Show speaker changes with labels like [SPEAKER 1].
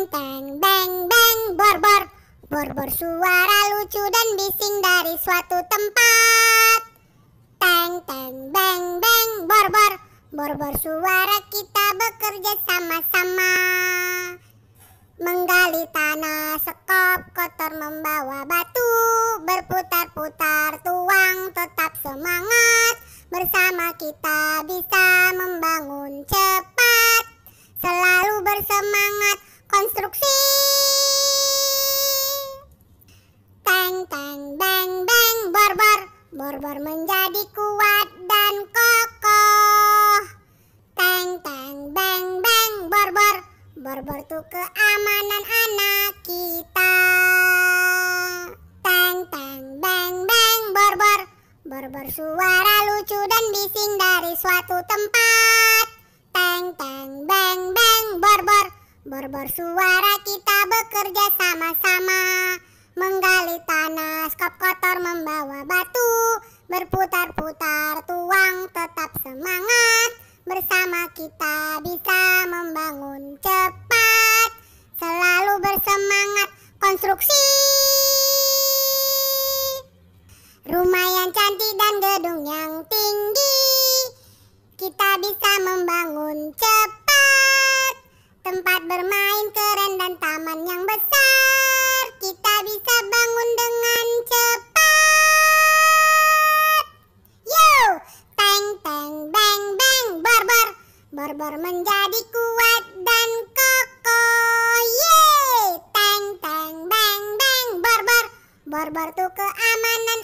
[SPEAKER 1] teng beng beng bor-bor. Bor-bor suara lucu dan bising dari suatu tempat. Teng teng beng beng bor-bor. Bor-bor suara kita bekerja sama-sama. Menggali tanah, sekop kotor membawa batu. Berputar-putar tuang tetap semangat. Bersama kita bisa membangun cepat. Selalu bersemangat konstruksi. Teng teng beng beng bor-bor. Bor-bor menjadi kuat dan kokoh. Teng teng beng beng bor-bor. Bor-bor tuh keamanan anak kita. Teng teng beng beng bor-bor. Bor-bor suara lucu dan bising dari suatu tempat. Teng teng beng beng bor-bor. Bor-bor suara kita bekerja sama-sama. Menggali tanah, skop kotor membawa batu. Berputar-putar tuang tetap semangat. Bersama kita bisa membangun cepat. Selalu bersemangat konstruksi. Rumah yang cantik dan gedung yang tinggi. Kita bisa membangun cepat. Tempat bermain keren dan taman yang besar. Kita bisa bangun dengan cepat. Yo! Teng teng beng beng bor-bor. Bor-bor menjadi kuat dan kokoh. Yeay! Teng teng beng beng bor-bor. Bor-bor tuh keamanan